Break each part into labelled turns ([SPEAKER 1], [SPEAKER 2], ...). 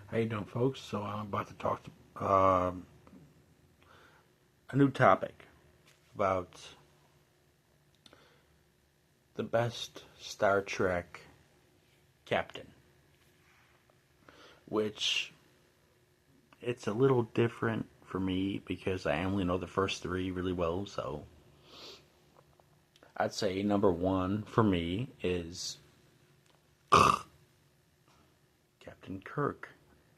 [SPEAKER 1] How you doing, folks? So I'm about to talk a new topic about the best Star Trek captain, which it's a little different for me because I only know the first three really well. So I'd say number one for me is Captain Kirk,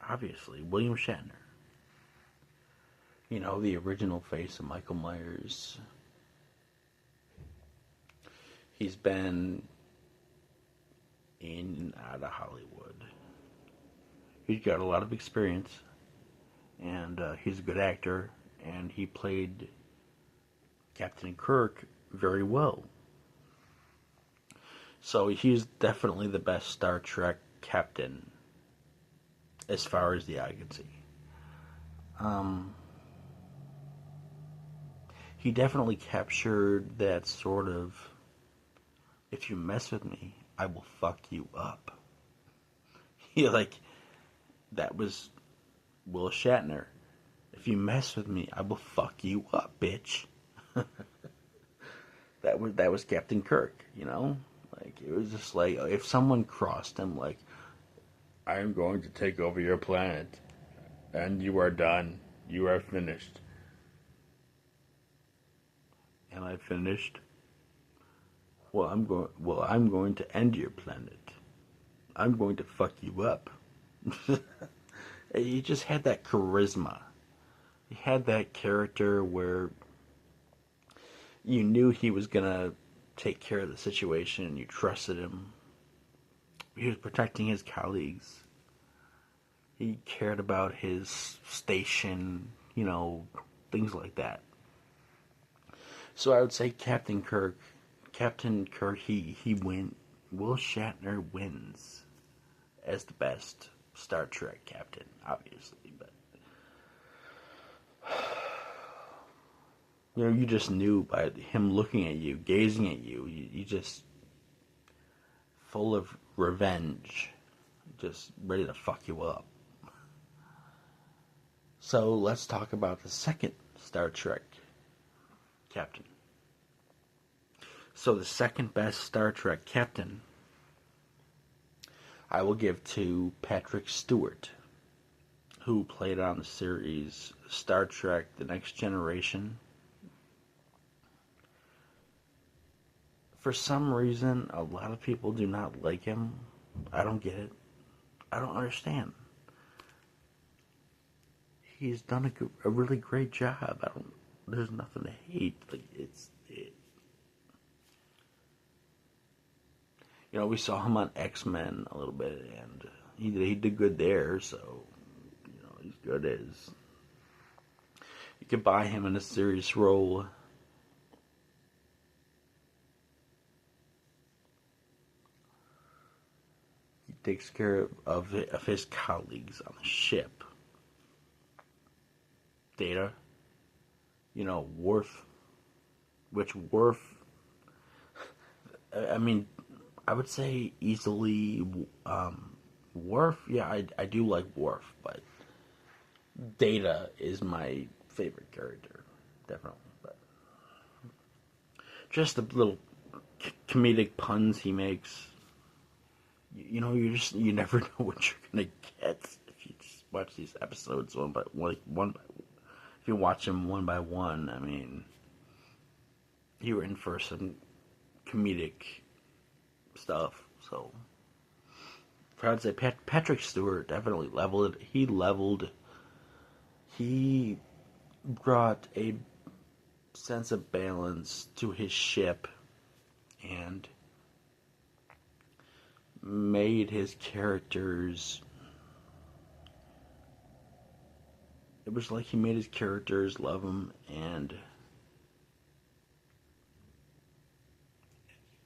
[SPEAKER 1] obviously William Shatner. You know, the original face of Michael Myers. He's been in and out of Hollywood. He's got a lot of experience, and he's a good actor, and he played Captain Kirk very well. So he's definitely the best Star Trek captain as far as the eye can see. Um, he definitely captured that sort of, if you mess with me, I will fuck you up. Like, that was Will Shatner. If you mess with me, I will fuck you up, bitch. That was Captain Kirk, you know? Like, it was just like, if someone crossed him, like, I am going to take over your planet, and you are done. You are finished. Am I finished? Well, I'm going to end your planet. I'm going to fuck you up. He just had that charisma. He had that character where you knew he was gonna take care of the situation and you trusted him. He was protecting his colleagues. He cared about his station, things like that. So I would say Captain Kirk. Captain Kirk, he win. Will Shatner wins as the best Star Trek captain, obviously, but you just knew by him looking at you, gazing at you, you just full of revenge, just ready to fuck you up. So let's talk about the second Star Trek captain. So the second best Star Trek captain I will give to Patrick Stewart, who played on the series Star Trek The Next Generation. For some reason, a lot of people do not like him. I don't get it. I don't understand. He's done a really great job. There's nothing to hate. Like, we saw him on X-Men a little bit, and he did good there. So, he's good as you could buy him in a serious role. He takes care of his colleagues on the ship. Data, Worf, which Worf, I mean, I would say easily Worf. Yeah, I do like Worf, but Data is my favorite character, definitely. But just the little comedic puns he makes. You never know what you're gonna get if you just watch these episodes one by one. If you watch them one by one, I mean, you're in for some comedic stuff. So I'd say Patrick Stewart definitely leveled it. He leveled. He brought a sense of balance to his ship and made his characters. It was like he made his characters love him, and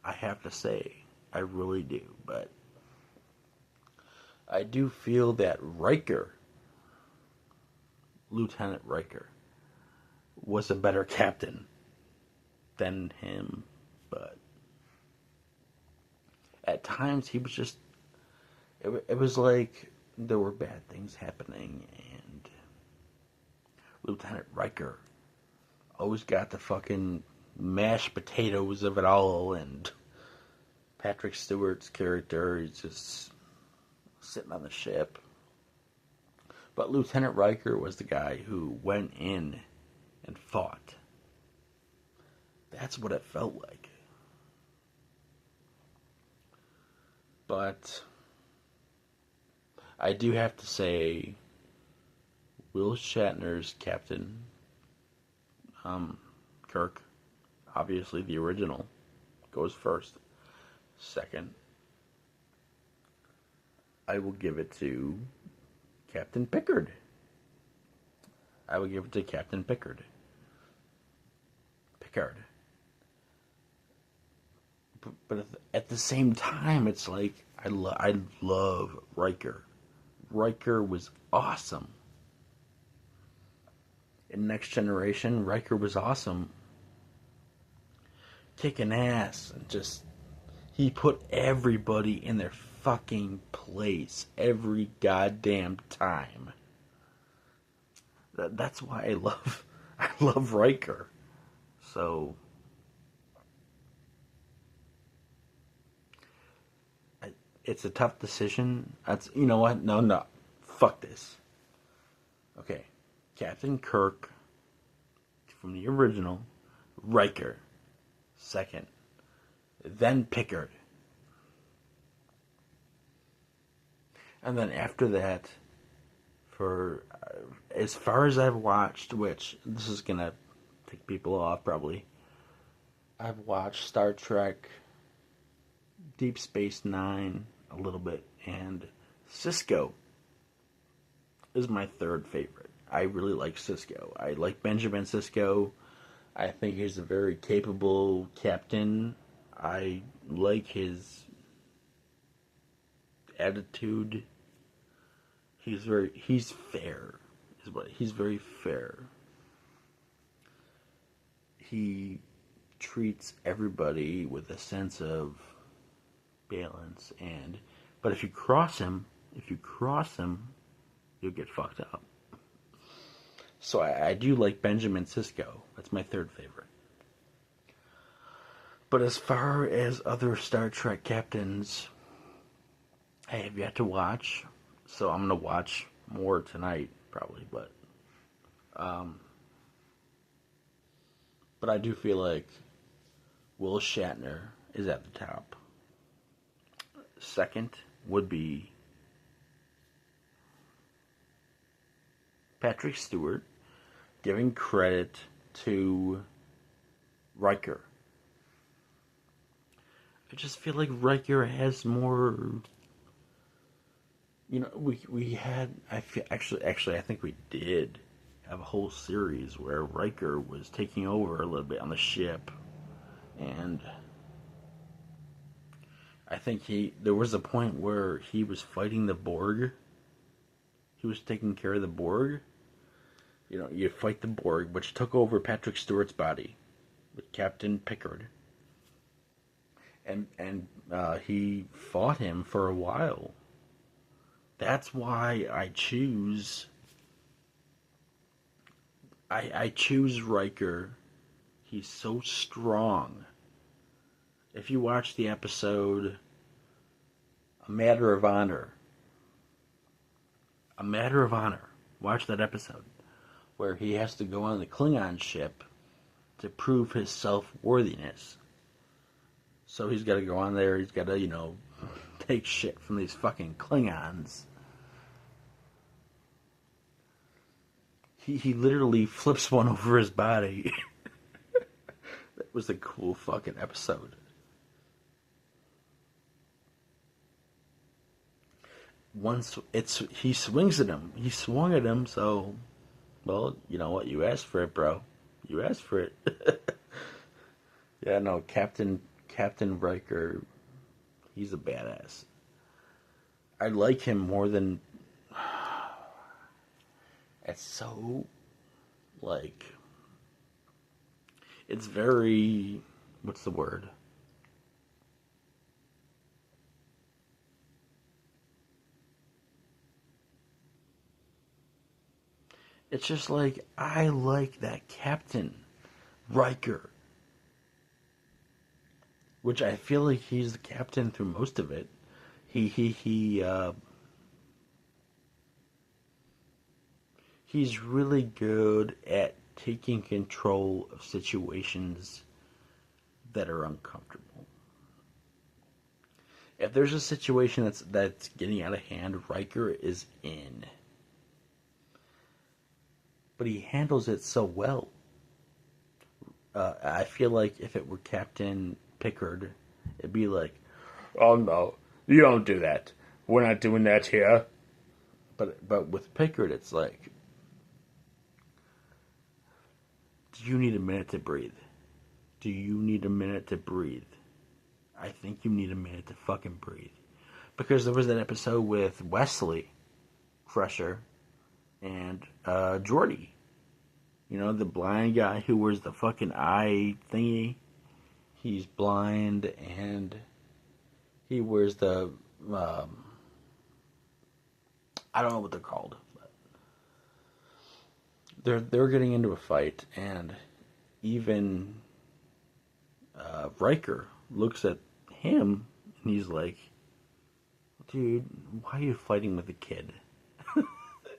[SPEAKER 1] I have to say, I really do. But I do feel that Lieutenant Riker, was a better captain than him. But at times he was just. It was like there were bad things happening, and Lieutenant Riker always got the fucking mashed potatoes of it all, and Patrick Stewart's character is just sitting on the ship. But Lieutenant Riker was the guy who went in and fought. That's what it felt like. But I do have to say, Will Shatner's Captain Kirk, obviously the original, goes first. Second, I will give it to Captain Pickard. I will give it to Captain Pickard. But at the same time, it's like I love Riker. Riker was awesome. In Next Generation, Riker was awesome. Kicking ass and just he put everybody in their fucking place every goddamn time. That's why I love Riker. So it's a tough decision. You know what? No. Fuck this. Okay. Captain Kirk from the original, Riker second, then Pickard. And then after that, for as far as I've watched, which this is going to take people off probably, I've watched Star Trek, Deep Space Nine a little bit, and Sisko is my third favorite. I really like Sisko. I like Benjamin Sisko. I think he's a very capable captain. I like his attitude. He's fair. He's very fair. He treats everybody with a sense of balance, but if you cross him, you'll get fucked up. So I do like Benjamin Sisko. That's my third favorite. But as far as other Star Trek captains, I have yet to watch, so I'm gonna watch more tonight probably. But I do feel like Will Shatner is at the top. Second would be Patrick Stewart, giving credit to Riker. I just feel like Riker has more. You know, we had. Actually, I think we did have a whole series where Riker was taking over a little bit on the ship, and I think there was a point where he was fighting the Borg. He was taking care of the Borg. You know, you fight the Borg, which took over Patrick Stewart's body with Captain Pickard, and he fought him for a while. That's why I choose Riker. He's so strong. If you watch the episode A Matter of Honor, watch that episode where he has to go on the Klingon ship to prove his self-worthiness. So he's got to go on there, he's got to, take shit from these fucking Klingons. He literally flips one over his body. That was a cool fucking episode. Once he swings at him. He swung at him, so well, you know what? You asked for it, bro. You asked for it. Yeah, no, Captain Riker, he's a badass. I like him more than. It's so, like, it's very, what's the word? It's just like, I like that Captain Riker, which I feel like he's the captain through most of it. He he's really good at taking control of situations that are uncomfortable. If there's a situation that's getting out of hand, Riker is in. But he handles it so well. I feel like if it were Captain Pickard, it'd be like, "Oh no, you don't do that. We're not doing that here." But with Pickard, it's like, "Do you need a minute to breathe? Do you need a minute to breathe? I think you need a minute to fucking breathe." Because there was that episode with Wesley Crusher and Geordi. You know, the blind guy who wears the fucking eye thingy. He's blind and he wears the I don't know what they're called. But they're getting into a fight, and even Riker looks at him and he's like, "Dude, why are you fighting with a kid?"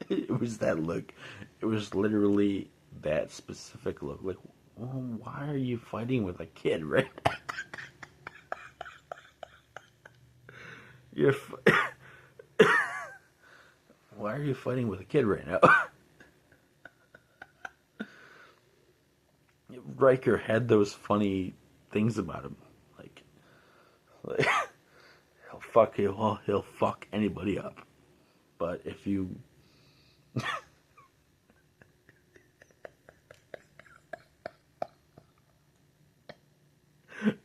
[SPEAKER 1] It was that look. It was literally that specific look. Like, well, why are you fighting with a kid, right? You're. Why are you fighting with a kid right now? Riker had those funny things about him, like he'll fuck anybody up. But if you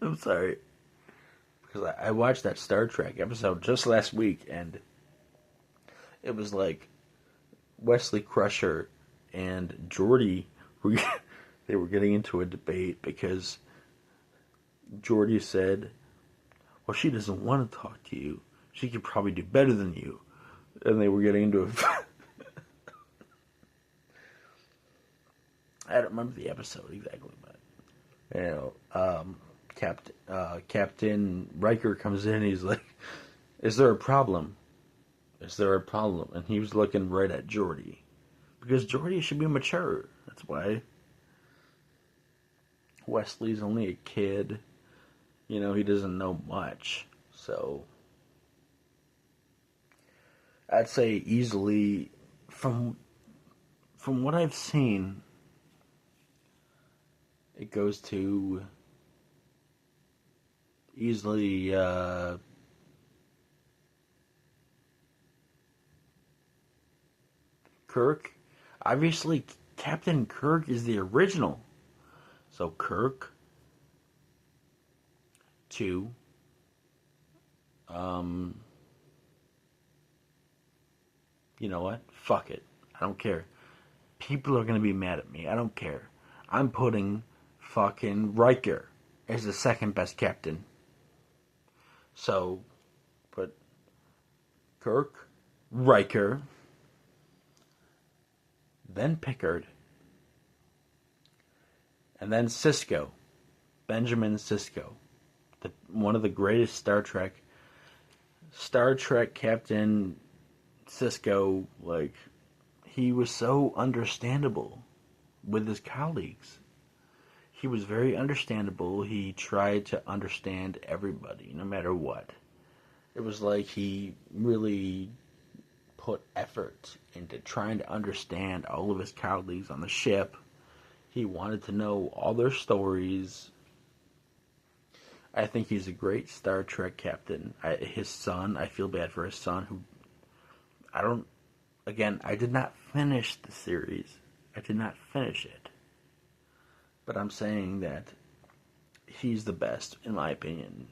[SPEAKER 1] I'm sorry, because I watched that Star Trek episode just last week, and it was like Wesley Crusher and Geordi were they were getting into a debate because Geordi said, "Well, she doesn't want to talk to you. She could probably do better than you." And they were getting into a I don't remember the episode exactly, but you know, Captain Riker comes in. He's like, "Is there a problem? Is there a problem?" And he was looking right at Geordi because Geordi should be mature. That's why Wesley's only a kid. You know, he doesn't know much. So I'd say easily from what I've seen, it goes to easily Kirk. Obviously, Captain Kirk is the original. So Kirk, 2, you know what? Fuck it. I don't care. People are gonna be mad at me. I don't care. I'm putting fucking Riker as the second best captain. So, put Kirk, Riker, then Pickard, and then Sisko, Benjamin Sisko, one of the greatest Star Trek Captain Sisko. Like, he was so understandable with his colleagues. He was very understandable. He tried to understand everybody, no matter what. It was like he really put effort into trying to understand all of his colleagues on the ship. He wanted to know all their stories. I think he's a great Star Trek captain. His son, I feel bad for his son, who I don't. Again, I did not finish the series. I did not finish it. But I'm saying that he's the best, in my opinion.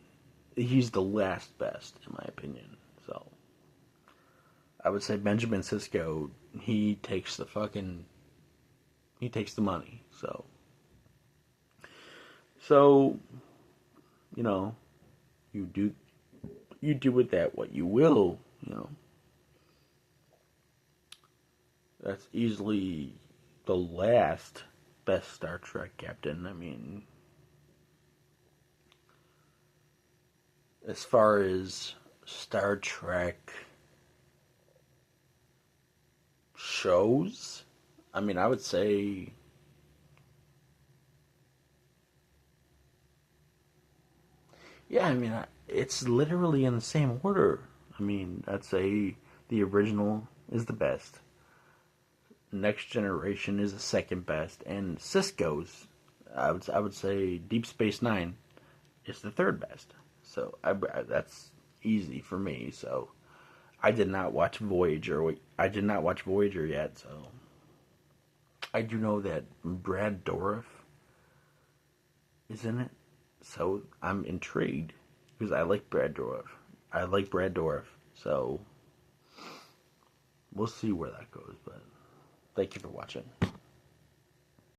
[SPEAKER 1] He's the last best, in my opinion. So, I would say Benjamin Sisko, he takes the money. So, you know, you do with that what you will, you know. That's easily the last best Star Trek captain. I mean, as far as Star Trek shows, I mean, I would say, yeah, I mean, it's literally in the same order. I mean, I'd say the original is the best. Next Generation is the second best, and Cisco's, I would say Deep Space Nine is the third best. So that's easy for me. So I did not watch Voyager. I did not watch Voyager yet. So I do know that Brad Dourif is in it. So I'm intrigued because I like Brad Dourif. I like Brad Dourif. So we'll see where that goes. But thank you for watching.